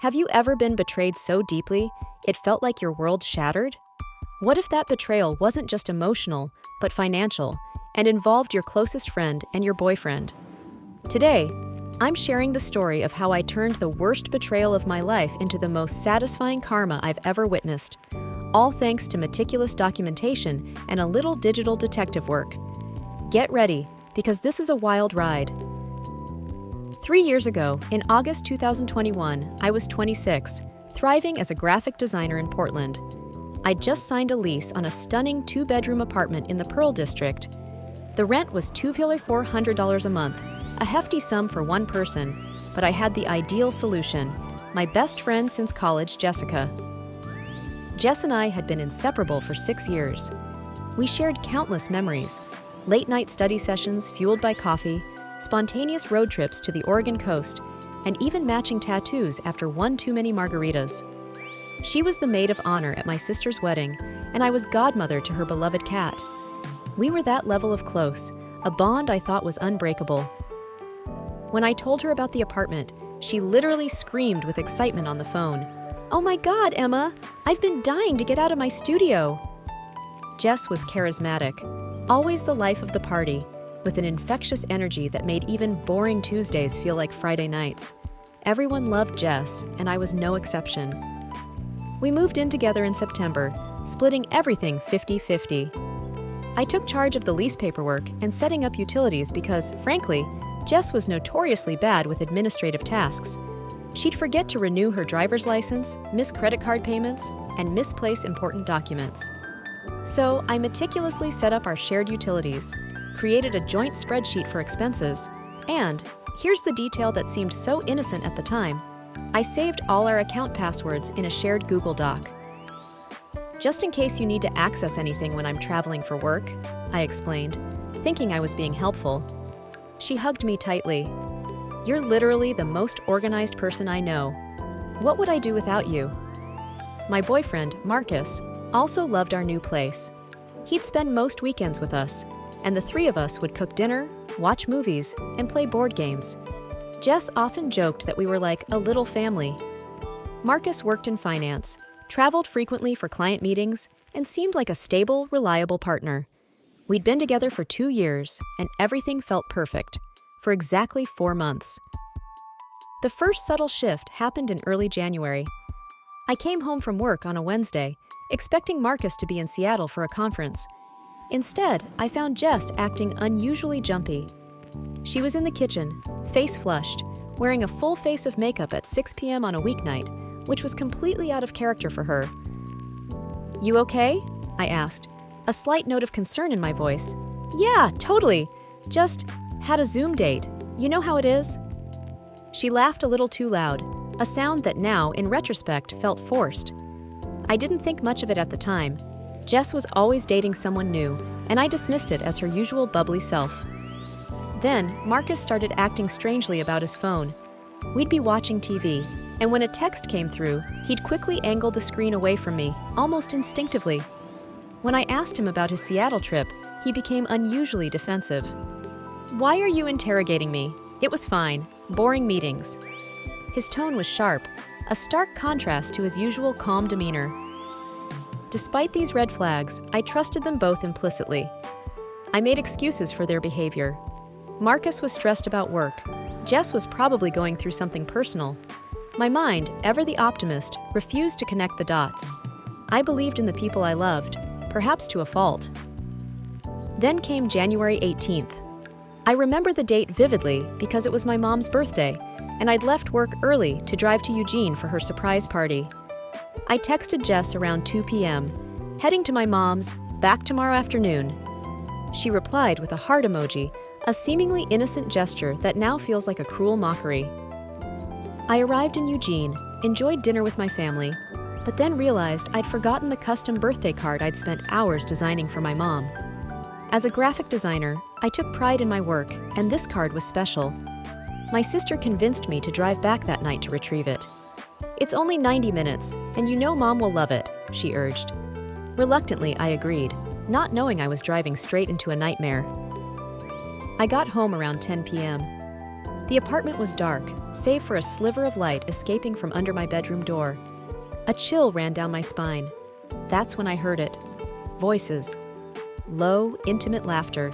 Have you ever been betrayed so deeply it felt like your world shattered? What if that betrayal wasn't just emotional, but financial, and involved your closest friend and your boyfriend? Today, I'm sharing the story of how I turned the worst betrayal of my life into the most satisfying karma I've ever witnessed, all thanks to meticulous documentation and a little digital detective work. Get ready, because this is a wild ride. 3 years ago, in August 2021, I was 26, thriving as a graphic designer in Portland. I'd just signed a lease on a stunning 2-bedroom apartment in the Pearl District. The rent was $2,400 a month, a hefty sum for one person, but I had the ideal solution: my best friend since college, Jessica. Jess and I had been inseparable for 6 years. We shared countless memories: late-night study sessions fueled by coffee, spontaneous road trips to the Oregon coast, and even matching tattoos after one too many margaritas. She was the maid of honor at my sister's wedding, and I was godmother to her beloved cat. We were that level of close, a bond I thought was unbreakable. When I told her about the apartment, she literally screamed with excitement on the phone. "Oh my God, Emma! I've been dying to get out of my studio!" Jess was charismatic, always the life of the party, with an infectious energy that made even boring Tuesdays feel like Friday nights. Everyone loved Jess, and I was no exception. We moved in together in September, splitting everything 50-50. I took charge of the lease paperwork and setting up utilities because, frankly, Jess was notoriously bad with administrative tasks. She'd forget to renew her driver's license, miss credit card payments, and misplace important documents. So I meticulously set up our shared utilities, created a joint spreadsheet for expenses, and, here's the detail that seemed so innocent at the time, I saved all our account passwords in a shared Google Doc. "Just in case you need to access anything when I'm traveling for work," I explained, thinking I was being helpful. She hugged me tightly. "You're literally the most organized person I know. What would I do without you?" My boyfriend, Marcus, also loved our new place. He'd spend most weekends with us, and the three of us would cook dinner, watch movies, and play board games. Jess often joked that we were like a little family. Marcus worked in finance, traveled frequently for client meetings, and seemed like a stable, reliable partner. We'd been together for 2 years, and everything felt perfect, for exactly 4 months. The first subtle shift happened in early January. I came home from work on a Wednesday, expecting Marcus to be in Seattle for a conference. Instead, I found Jess acting unusually jumpy. She was in the kitchen, face flushed, wearing a full face of makeup at 6 p.m. on a weeknight, which was completely out of character for her. "You okay?" I asked, a slight note of concern in my voice. "Yeah, totally. Just had a Zoom date. You know how it is?" She laughed a little too loud, a sound that now, in retrospect, felt forced. I didn't think much of it at the time. Jess was always dating someone new, and I dismissed it as her usual bubbly self. Then, Marcus started acting strangely about his phone. We'd be watching TV, and when a text came through, he'd quickly angle the screen away from me, almost instinctively. When I asked him about his Seattle trip, he became unusually defensive. "Why are you interrogating me? It was fine. Boring meetings." His tone was sharp, a stark contrast to his usual calm demeanor. Despite these red flags, I trusted them both implicitly. I made excuses for their behavior. Marcus was stressed about work. Jess was probably going through something personal. My mind, ever the optimist, refused to connect the dots. I believed in the people I loved, perhaps to a fault. Then came January 18th. I remember the date vividly because it was my mom's birthday, and I'd left work early to drive to Eugene for her surprise party. I texted Jess around 2 p.m., heading to my mom's, back tomorrow afternoon. She replied with a heart emoji, a seemingly innocent gesture that now feels like a cruel mockery. I arrived in Eugene, enjoyed dinner with my family, but then realized I'd forgotten the custom birthday card I'd spent hours designing for my mom. As a graphic designer, I took pride in my work, and this card was special. My sister convinced me to drive back that night to retrieve it. "It's only 90 minutes, and you know Mom will love it," she urged. Reluctantly, I agreed, not knowing I was driving straight into a nightmare. I got home around 10 p.m. The apartment was dark, save for a sliver of light escaping from under my bedroom door. A chill ran down my spine. That's when I heard it. Voices. Low, intimate laughter.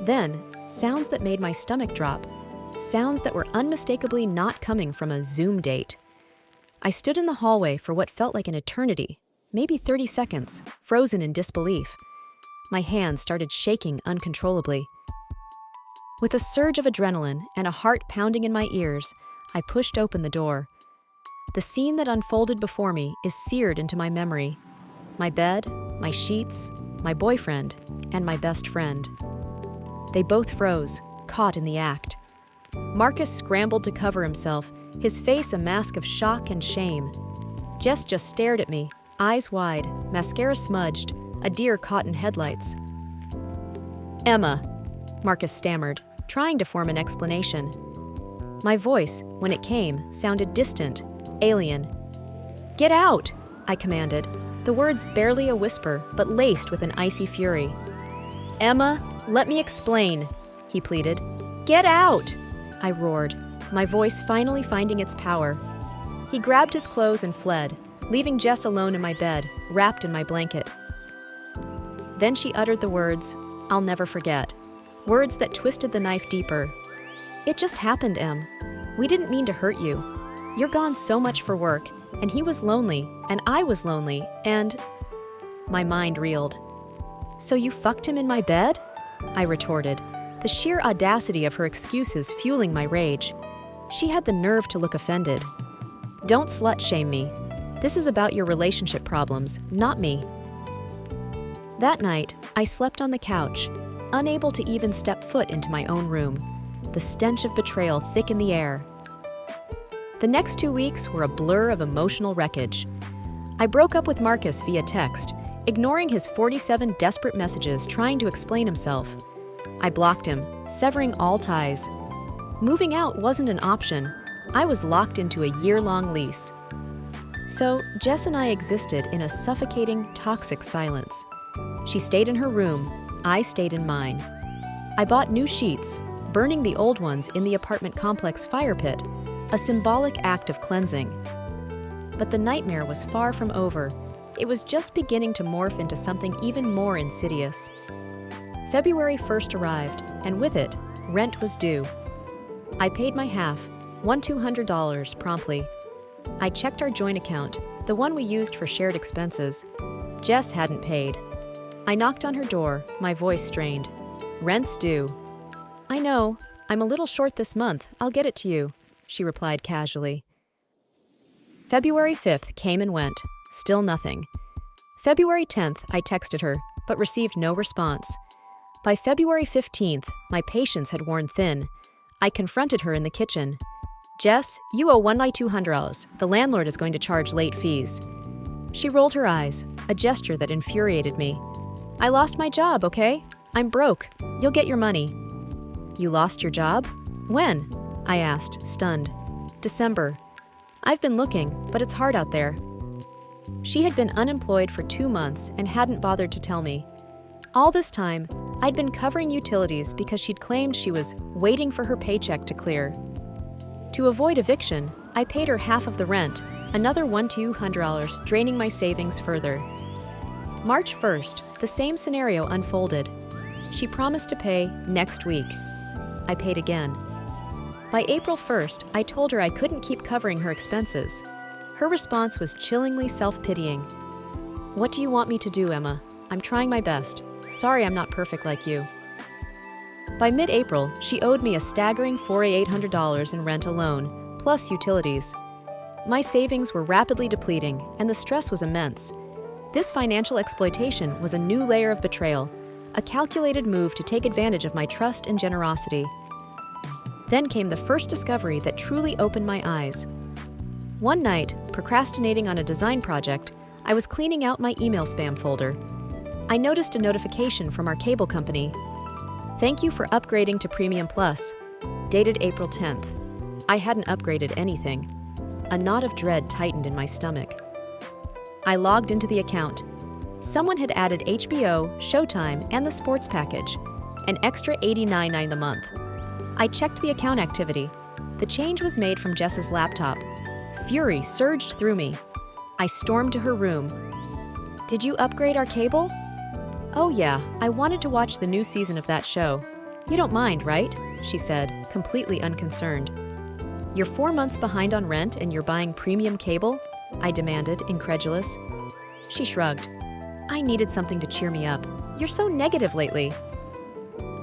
Then, sounds that made my stomach drop. Sounds that were unmistakably not coming from a Zoom date. I stood in the hallway for what felt like an eternity, maybe 30 seconds, frozen in disbelief. My hands started shaking uncontrollably. With a surge of adrenaline and a heart pounding in my ears, I pushed open the door. The scene that unfolded before me is seared into my memory. My bed, my sheets, my boyfriend, and my best friend. They both froze, caught in the act. Marcus scrambled to cover himself, his face a mask of shock and shame. Jess just stared at me, eyes wide, mascara smudged, a deer caught in headlights. "Emma," Marcus stammered, trying to form an explanation. My voice, when it came, sounded distant, alien. "Get out!" I commanded, the words barely a whisper, but laced with an icy fury. "Emma, let me explain," he pleaded. "Get out!" I roared, my voice finally finding its power. He grabbed his clothes and fled, leaving Jess alone in my bed, wrapped in my blanket. Then she uttered the words, I'll never forget. Words that twisted the knife deeper. "It just happened, Em. We didn't mean to hurt you. You're gone so much for work, and he was lonely, and I was lonely, and—" My mind reeled. "So you fucked him in my bed?" I retorted, the sheer audacity of her excuses fueling my rage. She had the nerve to look offended. "Don't slut-shame me. This is about your relationship problems, not me." That night, I slept on the couch, unable to even step foot into my own room. The stench of betrayal thick in the air. The next 2 weeks were a blur of emotional wreckage. I broke up with Marcus via text, ignoring his 47 desperate messages trying to explain himself. I blocked him, severing all ties. Moving out wasn't an option. I was locked into a year-long lease. So, Jess and I existed in a suffocating, toxic silence. She stayed in her room, I stayed in mine. I bought new sheets, burning the old ones in the apartment complex fire pit, a symbolic act of cleansing. But the nightmare was far from over. It was just beginning to morph into something even more insidious. February 1st arrived, and with it, rent was due. I paid my half, $200 promptly. I checked our joint account, the one we used for shared expenses. Jess hadn't paid. I knocked on her door, my voice strained. "Rent's due." "I know. I'm a little short this month. I'll get it to you," she replied casually. February 5th came and went. Still nothing. February 10th, I texted her, but received no response. By February 15th, my patience had worn thin. I confronted her in the kitchen. "Jess, you owe $200. The landlord is going to charge late fees." She rolled her eyes, a gesture that infuriated me. "I lost my job, okay? I'm broke. You'll get your money." "You lost your job? When?" I asked, stunned. "December. I've been looking, but it's hard out there." She had been unemployed for 2 months and hadn't bothered to tell me. All this time, I'd been covering utilities because she'd claimed she was waiting for her paycheck to clear. To avoid eviction, I paid her half of the rent, another $200, draining my savings further. March 1st, the same scenario unfolded. She promised to pay next week. I paid again. By April 1st, I told her I couldn't keep covering her expenses. Her response was chillingly self-pitying. "What do you want me to do, Emma? I'm trying my best. Sorry I'm not perfect like you." By mid-April, she owed me a staggering $4,800 in rent alone, plus utilities. My savings were rapidly depleting, and the stress was immense. This financial exploitation was a new layer of betrayal, a calculated move to take advantage of my trust and generosity. Then came the first discovery that truly opened my eyes. One night, procrastinating on a design project, I was cleaning out my email spam folder. I noticed a notification from our cable company. "Thank you for upgrading to Premium Plus," dated April 10th. I hadn't upgraded anything. A knot of dread tightened in my stomach. I logged into the account. Someone had added HBO, Showtime, and the sports package, an extra $89.99 a month. I checked the account activity. The change was made from Jess's laptop. Fury surged through me. I stormed to her room. "Did you upgrade our cable?" "Oh yeah, I wanted to watch the new season of that show. You don't mind, right?" she said, completely unconcerned. "You're 4 months behind on rent and you're buying premium cable?" I demanded, incredulous. She shrugged. "I needed something to cheer me up. You're so negative lately."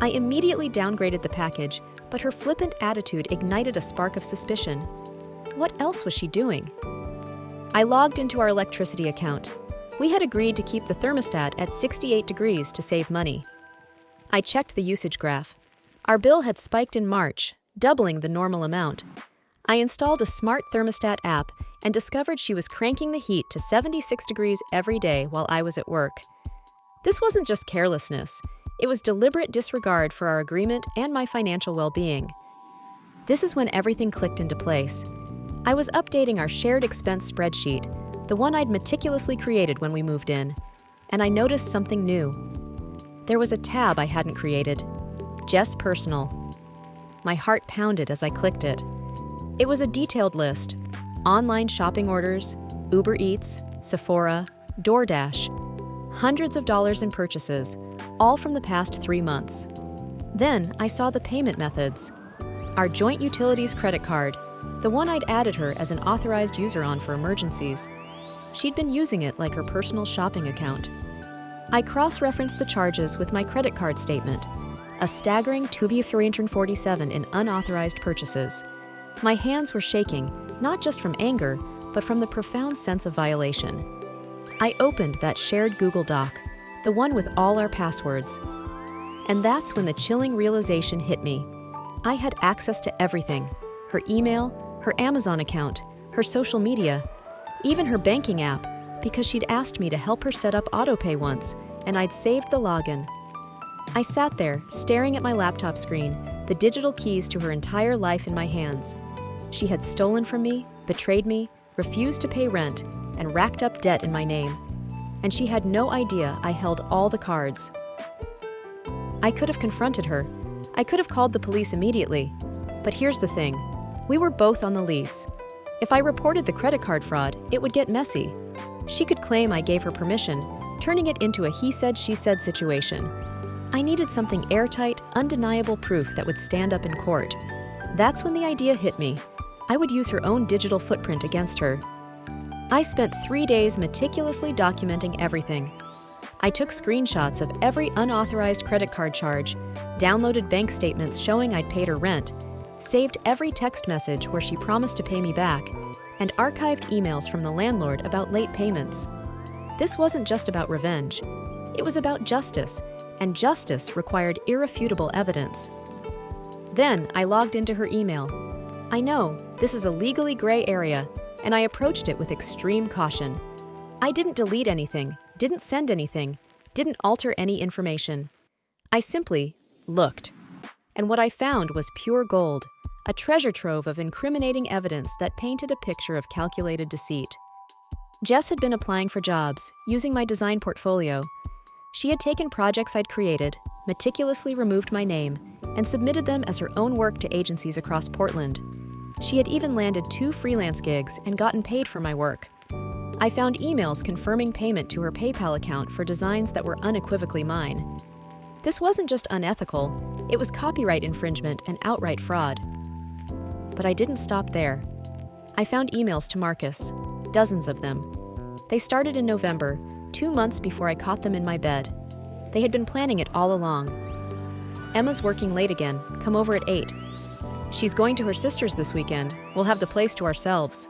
I immediately downgraded the package, but her flippant attitude ignited a spark of suspicion. What else was she doing? I logged into our electricity account. We had agreed to keep the thermostat at 68 degrees to save money. I checked the usage graph. Our bill had spiked in March, doubling the normal amount. I installed a smart thermostat app and discovered she was cranking the heat to 76 degrees every day while I was at work. This wasn't just carelessness. It was deliberate disregard for our agreement and my financial well-being. This is when everything clicked into place. I was updating our shared expense spreadsheet, the one I'd meticulously created when we moved in, and I noticed something new. There was a tab I hadn't created. Jess Personal. My heart pounded as I clicked it. It was a detailed list. Online shopping orders, Uber Eats, Sephora, DoorDash. Hundreds of dollars in purchases, all from the past 3 months. Then I saw the payment methods. Our joint utilities credit card, the one I'd added her as an authorized user on for emergencies. She'd been using it like her personal shopping account. I cross-referenced the charges with my credit card statement, a staggering $247 in unauthorized purchases. My hands were shaking, not just from anger, but from the profound sense of violation. I opened that shared Google Doc, the one with all our passwords. And that's when the chilling realization hit me. I had access to everything: her email, her Amazon account, her social media, even her banking app, because she'd asked me to help her set up autopay once, and I'd saved the login. I sat there, staring at my laptop screen, the digital keys to her entire life in my hands. She had stolen from me, betrayed me, refused to pay rent, and racked up debt in my name. And she had no idea I held all the cards. I could have confronted her. I could have called the police immediately. But here's the thing. We were both on the lease. If I reported the credit card fraud, it would get messy. She could claim I gave her permission, turning it into a he-said-she-said situation. I needed something airtight, undeniable proof that would stand up in court. That's when the idea hit me. I would use her own digital footprint against her. I spent 3 days meticulously documenting everything. I took screenshots of every unauthorized credit card charge, downloaded bank statements showing I'd paid her rent, saved every text message where she promised to pay me back, and archived emails from the landlord about late payments. This wasn't just about revenge. It was about justice, and justice required irrefutable evidence. Then I logged into her email. I know, this is a legally gray area, and I approached it with extreme caution. I didn't delete anything, didn't send anything, didn't alter any information. I simply looked. And what I found was pure gold, a treasure trove of incriminating evidence that painted a picture of calculated deceit. Jess had been applying for jobs, using my design portfolio. She had taken projects I'd created, meticulously removed my name, and submitted them as her own work to agencies across Portland. She had even landed 2 freelance gigs and gotten paid for my work. I found emails confirming payment to her PayPal account for designs that were unequivocally mine. This wasn't just unethical, it was copyright infringement and outright fraud. But I didn't stop there. I found emails to Marcus, dozens of them. They started in November, 2 months before I caught them in my bed. They had been planning it all along. "Emma's working late again, come over at 8. She's going to her sister's this weekend, we'll have the place to ourselves."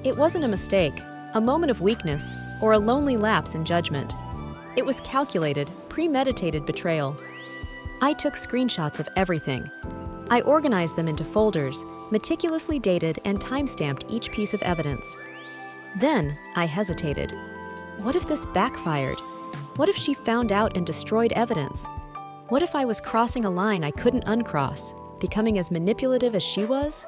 It wasn't a mistake, a moment of weakness, or a lonely lapse in judgment. It was calculated, premeditated betrayal. I took screenshots of everything. I organized them into folders, meticulously dated and time-stamped each piece of evidence. Then I hesitated. What if this backfired? What if she found out and destroyed evidence? What if I was crossing a line I couldn't uncross, becoming as manipulative as she was?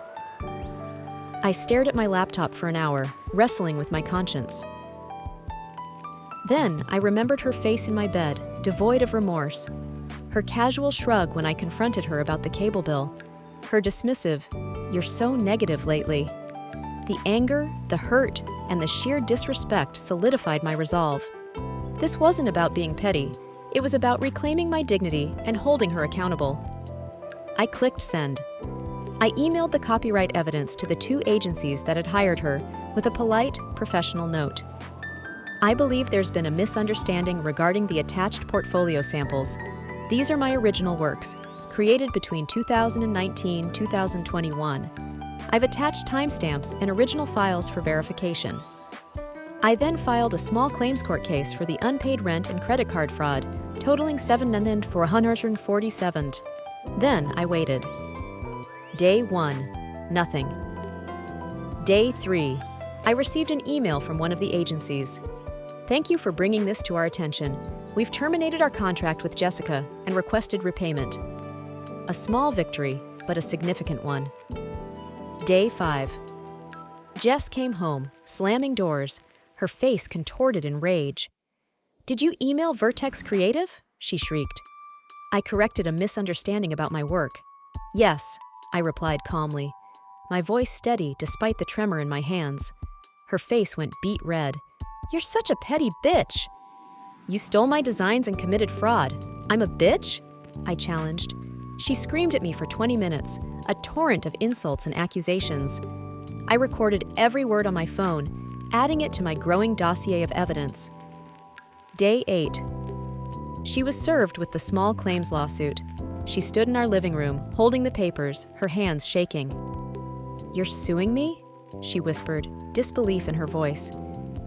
I stared at my laptop for an hour, wrestling with my conscience. Then I remembered her face in my bed, devoid of remorse. her casual shrug when I confronted her about the cable bill, her dismissive, "You're so negative lately." The anger, the hurt, and the sheer disrespect solidified my resolve. This wasn't about being petty. It was about reclaiming my dignity and holding her accountable. I clicked send. I emailed the copyright evidence to the 2 agencies that had hired her with a polite, professional note. I believe there's been a misunderstanding regarding the attached portfolio samples. These are my original works, created between 2019 and 2021. I've attached timestamps and original files for verification. I then filed a small claims court case for the unpaid rent and credit card fraud, totaling $7,447. Then I waited. Day 1, nothing. Day 3, I received an email from one of the agencies. "Thank you for bringing this to our attention. We've terminated our contract with Jessica and requested repayment." A small victory, but a significant one. Day 5. Jess came home, slamming doors, her face contorted in rage. "Did you email Vertex Creative?" she shrieked. I corrected a misunderstanding about my work. "Yes," I replied calmly, my voice steady despite the tremor in my hands. Her face went beet red. "You're such a petty bitch." "You stole my designs and committed fraud. I'm a bitch?" I challenged. She screamed at me for 20 minutes, a torrent of insults and accusations. I recorded every word on my phone, adding it to my growing dossier of evidence. Day 8. She was served with the small claims lawsuit. She stood in our living room, holding the papers, her hands shaking. "You're suing me?" she whispered, disbelief in her voice.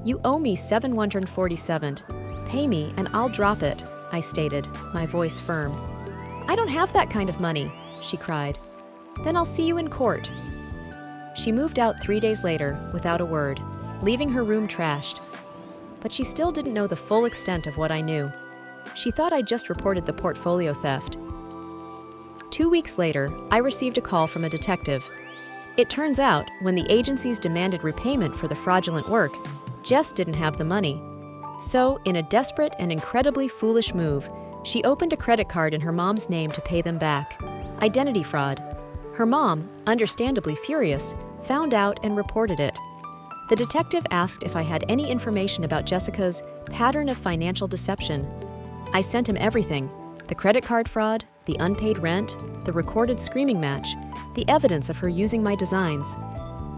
"You owe me $747. Pay me and I'll drop it," I stated, my voice firm. "I don't have that kind of money," she cried. "Then I'll see you in court." She moved out 3 days later, without a word, leaving her room trashed. But she still didn't know the full extent of what I knew. She thought I'd just reported the portfolio theft. 2 weeks later, I received a call from a detective. It turns out, when the agencies demanded repayment for the fraudulent work, Jess didn't have the money. So, in a desperate and incredibly foolish move, she opened a credit card in her mom's name to pay them back. Identity fraud. Her mom, understandably furious, found out and reported it. The detective asked if I had any information about Jessica's pattern of financial deception. I sent him everything: the credit card fraud, the unpaid rent, the recorded screaming match, the evidence of her using my designs.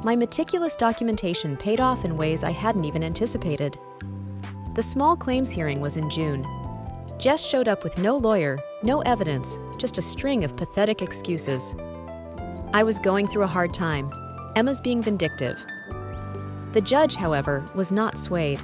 My meticulous documentation paid off in ways I hadn't even anticipated. The small claims hearing was in June. Jess showed up with no lawyer, no evidence, just a string of pathetic excuses. I was going through a hard time. Emma's being vindictive. The judge, however, was not swayed.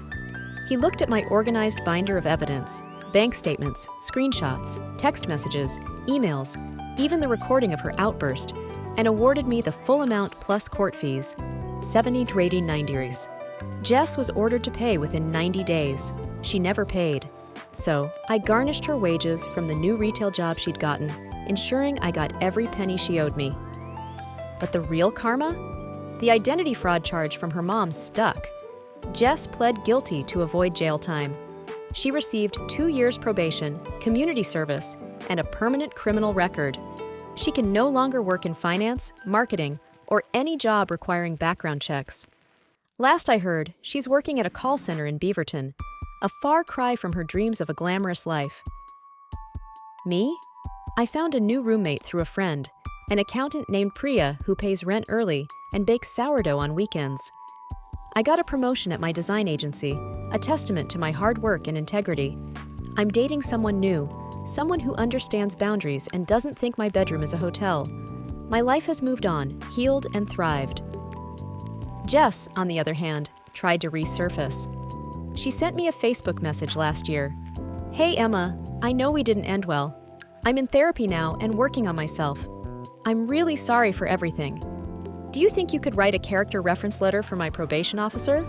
He looked at my organized binder of evidence, bank statements, screenshots, text messages, emails, even the recording of her outburst, and awarded me the full amount plus court fees, 70 to 89. Jess was ordered to pay within 90 days. She never paid. So I garnished her wages from the new retail job she'd gotten, ensuring I got every penny she owed me. But the real karma? The identity fraud charge from her mom stuck. Jess pled guilty to avoid jail time. She received 2 years probation, community service, and a permanent criminal record. She can no longer work in finance, marketing, or any job requiring background checks. Last I heard, she's working at a call center in Beaverton, a far cry from her dreams of a glamorous life. Me? I found a new roommate through a friend, an accountant named Priya who pays rent early and bakes sourdough on weekends. I got a promotion at my design agency, a testament to my hard work and integrity. I'm dating someone new, someone who understands boundaries and doesn't think my bedroom is a hotel. My life has moved on, healed and thrived. Jess, on the other hand, tried to resurface. She sent me a Facebook message last year. "Hey Emma, I know we didn't end well. I'm in therapy now and working on myself. I'm really sorry for everything. Do you think you could write a character reference letter for my probation officer?"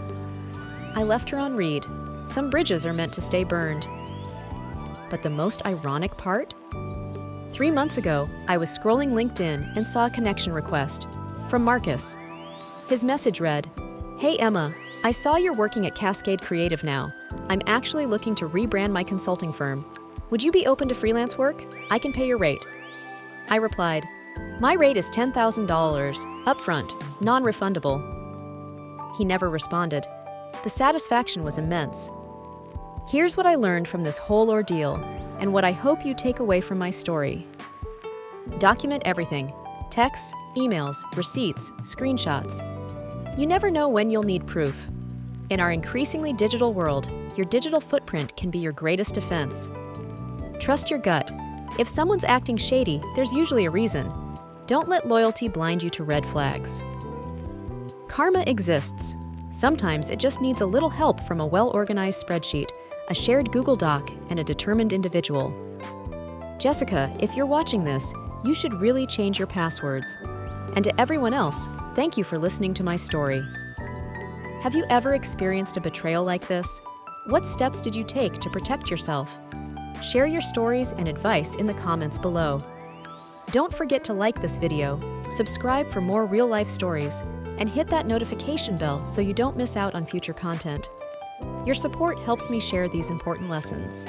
I left her on read. Some bridges are meant to stay burned. But the most ironic part? 3 months ago, I was scrolling LinkedIn and saw a connection request from Marcus. His message read, "Hey Emma, I saw you're working at Cascade Creative now. I'm actually looking to rebrand my consulting firm. "Would you be open to freelance work? I can pay your rate." I replied, "My rate is $10,000, upfront, non-refundable." He never responded. The satisfaction was immense. Here's what I learned from this whole ordeal, and what I hope you take away from my story. Document everything: texts, emails, receipts, screenshots. You never know when you'll need proof. In our increasingly digital world, your digital footprint can be your greatest defense. Trust your gut. If someone's acting shady, there's usually a reason. Don't let loyalty blind you to red flags. Karma exists. Sometimes it just needs a little help from a well-organized spreadsheet, a shared Google Doc, and a determined individual. Jessica, if you're watching this, you should really change your passwords. And to everyone else, thank you for listening to my story. Have you ever experienced a betrayal like this? What steps did you take to protect yourself? Share your stories and advice in the comments below. Don't forget to like this video, subscribe for more real-life stories, and hit that notification bell so you don't miss out on future content. Your support helps me share these important lessons.